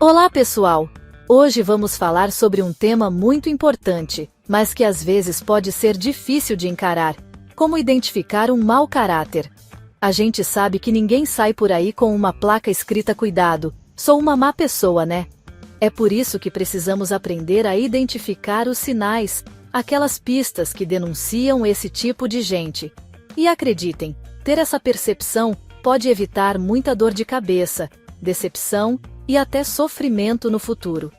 Olá, pessoal! Hoje vamos falar sobre um tema muito importante, mas que às vezes pode ser difícil de encarar: como identificar um mau caráter. A gente sabe que ninguém sai por aí com uma placa escrita "Cuidado, sou uma má pessoa", né? É por isso que precisamos aprender a identificar os sinais, aquelas pistas que denunciam esse tipo de gente. E acreditem, ter essa percepção pode evitar muita dor de cabeça, decepção e até sofrimento no futuro.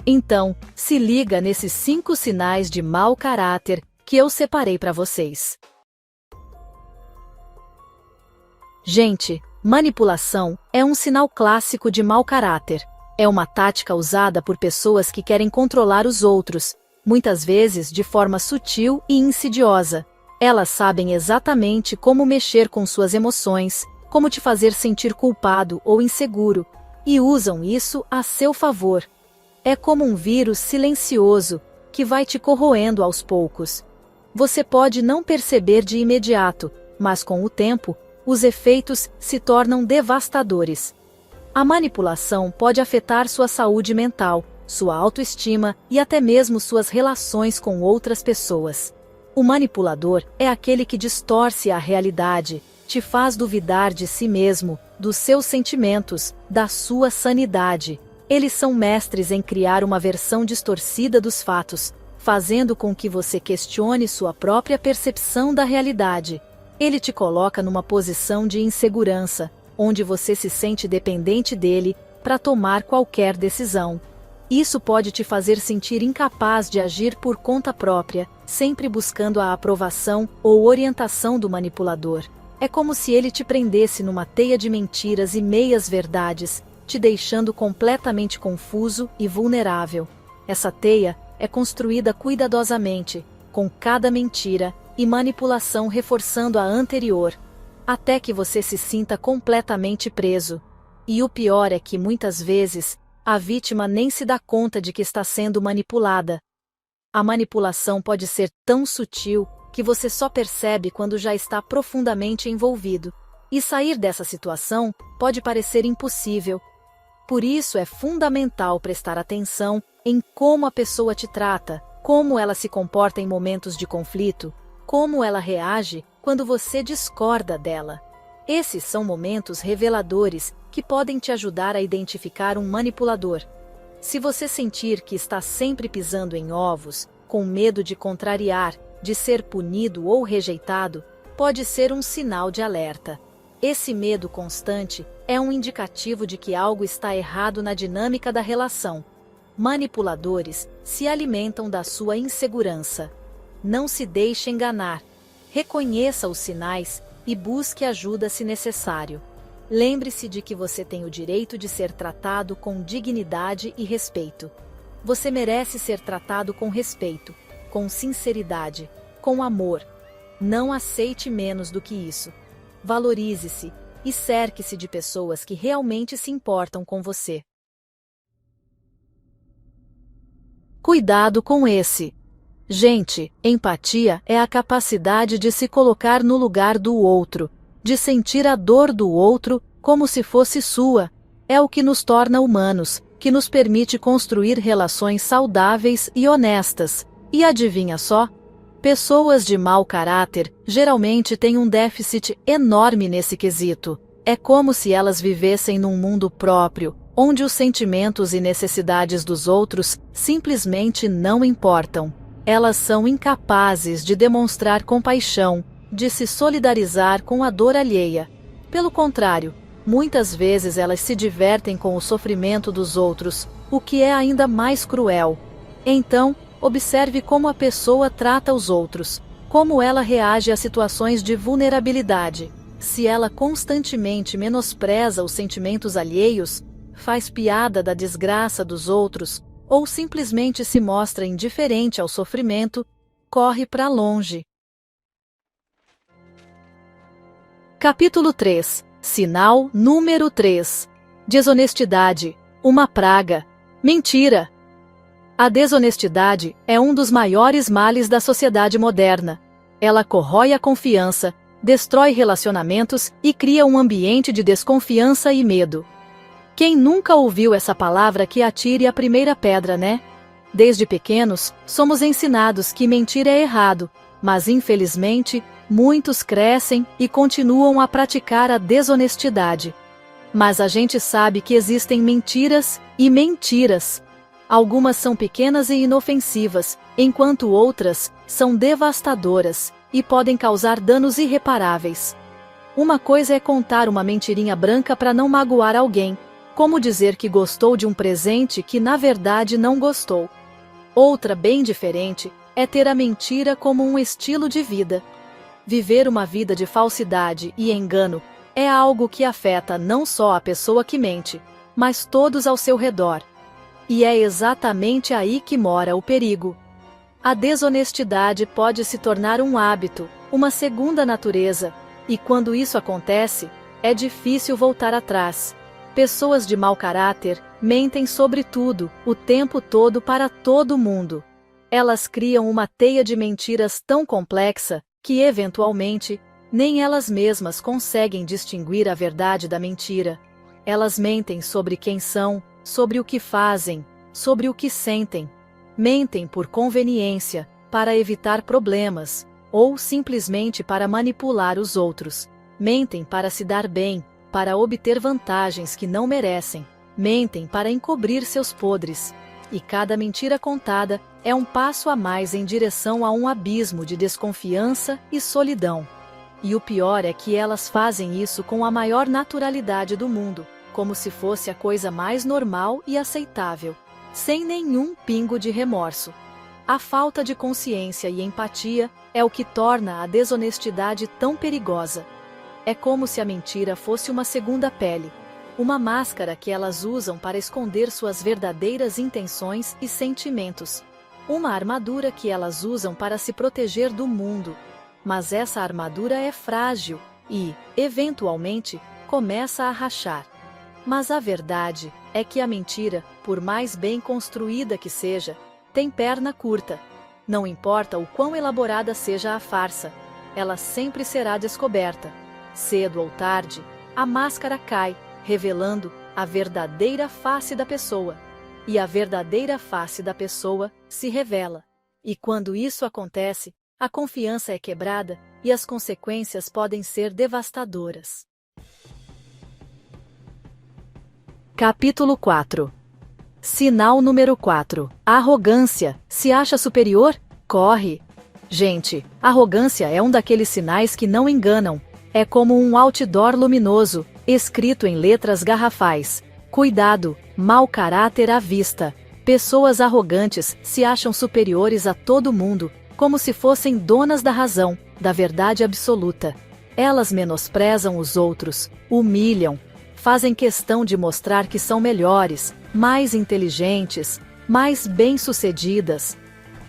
Então, se liga nesses 5 sinais de mau caráter que eu separei para vocês. Gente, manipulação é um sinal clássico de mau caráter. É uma tática usada por pessoas que querem controlar os outros, muitas vezes de forma sutil e insidiosa. Elas sabem exatamente como mexer com suas emoções, como te fazer sentir culpado ou inseguro, e usam isso a seu favor. É como um vírus silencioso que vai te corroendo aos poucos. Você pode não perceber de imediato, mas com o tempo, os efeitos se tornam devastadores. A manipulação pode afetar sua saúde mental, sua autoestima e até mesmo suas relações com outras pessoas. O manipulador é aquele que distorce a realidade, te faz duvidar de si mesmo, dos seus sentimentos, da sua sanidade. Eles são mestres em criar uma versão distorcida dos fatos, fazendo com que você questione sua própria percepção da realidade. Ele te coloca numa posição de insegurança, onde você se sente dependente dele para tomar qualquer decisão. Isso pode te fazer sentir incapaz de agir por conta própria, sempre buscando a aprovação ou orientação do manipulador. É como se ele te prendesse numa teia de mentiras e meias-verdades, te deixando completamente confuso e vulnerável. Essa teia é construída cuidadosamente, com cada mentira e manipulação reforçando a anterior, até que você se sinta completamente preso. E o pior é que muitas vezes, a vítima nem se dá conta de que está sendo manipulada. A manipulação pode ser tão sutil que você só percebe quando já está profundamente envolvido. E sair dessa situação pode parecer impossível. Por isso é fundamental prestar atenção em como a pessoa te trata, como ela se comporta em momentos de conflito, como ela reage quando você discorda dela. Esses são momentos reveladores que podem te ajudar a identificar um manipulador. Se você sentir que está sempre pisando em ovos, com medo de contrariar, de ser punido ou rejeitado, pode ser um sinal de alerta. Esse medo constante é um indicativo de que algo está errado na dinâmica da relação. Manipuladores se alimentam da sua insegurança. Não se deixe enganar. Reconheça os sinais e busque ajuda se necessário. Lembre-se de que você tem o direito de ser tratado com dignidade e respeito. Você merece ser tratado com respeito, com sinceridade, com amor. Não aceite menos do que isso. Valorize-se e cerque-se de pessoas que realmente se importam com você. Cuidado com esse. Gente, empatia é a capacidade de se colocar no lugar do outro, de sentir a dor do outro como se fosse sua. É o que nos torna humanos, que nos permite construir relações saudáveis e honestas. E adivinha só? Pessoas de mau caráter geralmente têm um déficit enorme nesse quesito. É como se elas vivessem num mundo próprio, onde os sentimentos e necessidades dos outros simplesmente não importam. Elas são incapazes de demonstrar compaixão, de se solidarizar com a dor alheia. Pelo contrário, muitas vezes elas se divertem com o sofrimento dos outros, o que é ainda mais cruel. Então, observe como a pessoa trata os outros, como ela reage a situações de vulnerabilidade. Se ela constantemente menospreza os sentimentos alheios, faz piada da desgraça dos outros, ou simplesmente se mostra indiferente ao sofrimento, corre para longe. Capítulo 3. Sinal número 3. Desonestidade. Uma praga. Mentira. A desonestidade é um dos maiores males da sociedade moderna. Ela corrói a confiança, destrói relacionamentos e cria um ambiente de desconfiança e medo. Quem nunca ouviu essa palavra que atire a primeira pedra, né? Desde pequenos, somos ensinados que mentir é errado, mas infelizmente, muitos crescem e continuam a praticar a desonestidade. Mas a gente sabe que existem mentiras e mentiras. Algumas são pequenas e inofensivas, enquanto outras são devastadoras e podem causar danos irreparáveis. Uma coisa é contar uma mentirinha branca para não magoar alguém, como dizer que gostou de um presente que na verdade não gostou. Outra, bem diferente, é ter a mentira como um estilo de vida. Viver uma vida de falsidade e engano é algo que afeta não só a pessoa que mente, mas todos ao seu redor. E é exatamente aí que mora o perigo. A desonestidade pode se tornar um hábito, uma segunda natureza, e quando isso acontece, é difícil voltar atrás. Pessoas de mau caráter mentem sobre tudo, o tempo todo para todo mundo. Elas criam uma teia de mentiras tão complexa que, eventualmente, nem elas mesmas conseguem distinguir a verdade da mentira. Elas mentem sobre quem são, sobre o que fazem, sobre o que sentem. Mentem por conveniência, para evitar problemas, ou simplesmente para manipular os outros. Mentem para se dar bem, para obter vantagens que não merecem. Mentem para encobrir seus podres. E cada mentira contada é um passo a mais em direção a um abismo de desconfiança e solidão. E o pior é que elas fazem isso com a maior naturalidade do mundo, como se fosse a coisa mais normal e aceitável, sem nenhum pingo de remorso. A falta de consciência e empatia é o que torna a desonestidade tão perigosa. É como se a mentira fosse uma segunda pele, uma máscara que elas usam para esconder suas verdadeiras intenções e sentimentos. Uma armadura que elas usam para se proteger do mundo. Mas essa armadura é frágil e, eventualmente, começa a rachar. Mas a verdade é que a mentira, por mais bem construída que seja, tem perna curta. Não importa o quão elaborada seja a farsa, ela sempre será descoberta. Cedo ou tarde, a máscara cai, revelando a verdadeira face da pessoa. E a verdadeira face da pessoa se revela. E quando isso acontece, a confiança é quebrada e as consequências podem ser devastadoras. Capítulo 4. Sinal número 4. Arrogância. Se acha superior? Corre! Gente, arrogância é um daqueles sinais que não enganam. É como um outdoor luminoso, escrito em letras garrafais. Cuidado, mau caráter à vista. Pessoas arrogantes se acham superiores a todo mundo, como se fossem donas da razão, da verdade absoluta. Elas menosprezam os outros, humilham, fazem questão de mostrar que são melhores, mais inteligentes, mais bem-sucedidas.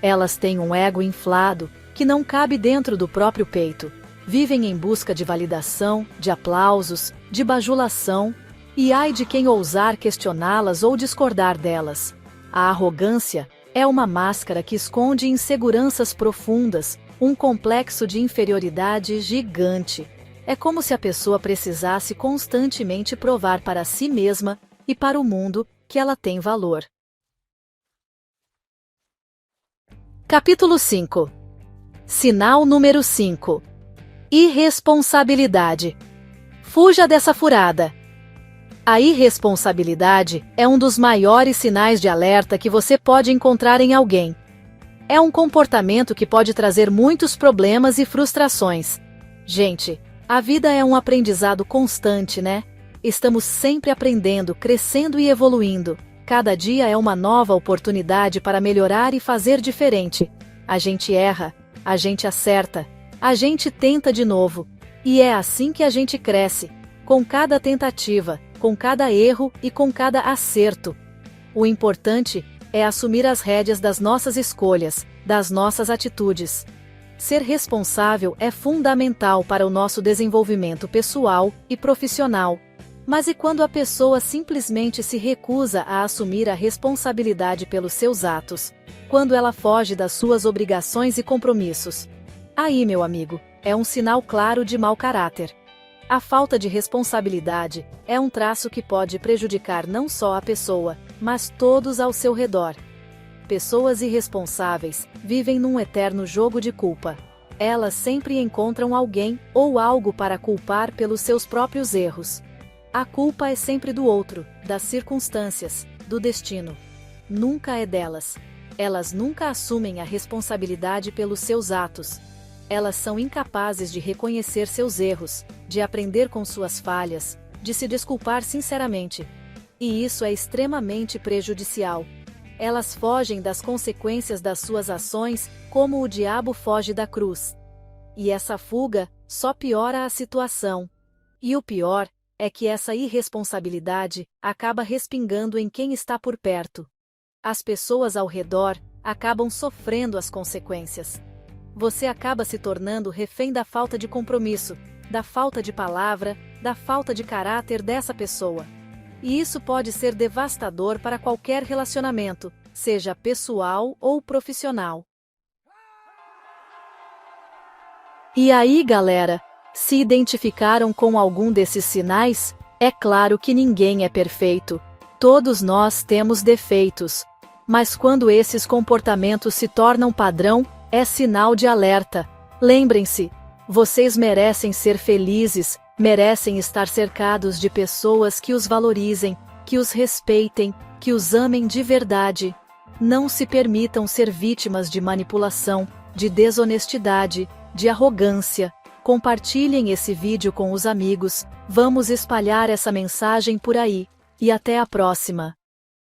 Elas têm um ego inflado, que não cabe dentro do próprio peito. Vivem em busca de validação, de aplausos, de bajulação, e ai de quem ousar questioná-las ou discordar delas. A arrogância é uma máscara que esconde inseguranças profundas, um complexo de inferioridade gigante. É como se a pessoa precisasse constantemente provar para si mesma e para o mundo que ela tem valor. Capítulo 5. Sinal número 5. Irresponsabilidade. Fuja dessa furada. A irresponsabilidade é um dos maiores sinais de alerta que você pode encontrar em alguém. É um comportamento que pode trazer muitos problemas e frustrações. Gente, a vida é um aprendizado constante, né? Estamos sempre aprendendo, crescendo e evoluindo. Cada dia é uma nova oportunidade para melhorar e fazer diferente. A gente erra, a gente acerta, a gente tenta de novo. E é assim que a gente cresce, com cada tentativa, com cada erro e com cada acerto. O importante é assumir as rédeas das nossas escolhas, das nossas atitudes. Ser responsável é fundamental para o nosso desenvolvimento pessoal e profissional. Mas e quando a pessoa simplesmente se recusa a assumir a responsabilidade pelos seus atos? Quando ela foge das suas obrigações e compromissos? Aí, meu amigo, é um sinal claro de mau caráter. A falta de responsabilidade é um traço que pode prejudicar não só a pessoa, mas todos ao seu redor. Pessoas irresponsáveis vivem num eterno jogo de culpa. Elas sempre encontram alguém ou algo para culpar pelos seus próprios erros. A culpa é sempre do outro, das circunstâncias, do destino. Nunca é delas. Elas nunca assumem a responsabilidade pelos seus atos. Elas são incapazes de reconhecer seus erros, de aprender com suas falhas, de se desculpar sinceramente. E isso é extremamente prejudicial. Elas fogem das consequências das suas ações, como o diabo foge da cruz. E essa fuga só piora a situação. E o pior é que essa irresponsabilidade acaba respingando em quem está por perto. As pessoas ao redor acabam sofrendo as consequências. Você acaba se tornando refém da falta de compromisso, da falta de palavra, da falta de caráter dessa pessoa. E isso pode ser devastador para qualquer relacionamento, seja pessoal ou profissional. E aí, galera, se identificaram com algum desses sinais? É claro que ninguém é perfeito. Todos nós temos defeitos. Mas quando esses comportamentos se tornam padrão, é sinal de alerta. Lembrem-se, vocês merecem ser felizes, merecem estar cercados de pessoas que os valorizem, que os respeitem, que os amem de verdade. Não se permitam ser vítimas de manipulação, de desonestidade, de arrogância. Compartilhem esse vídeo com os amigos, vamos espalhar essa mensagem por aí. E até a próxima!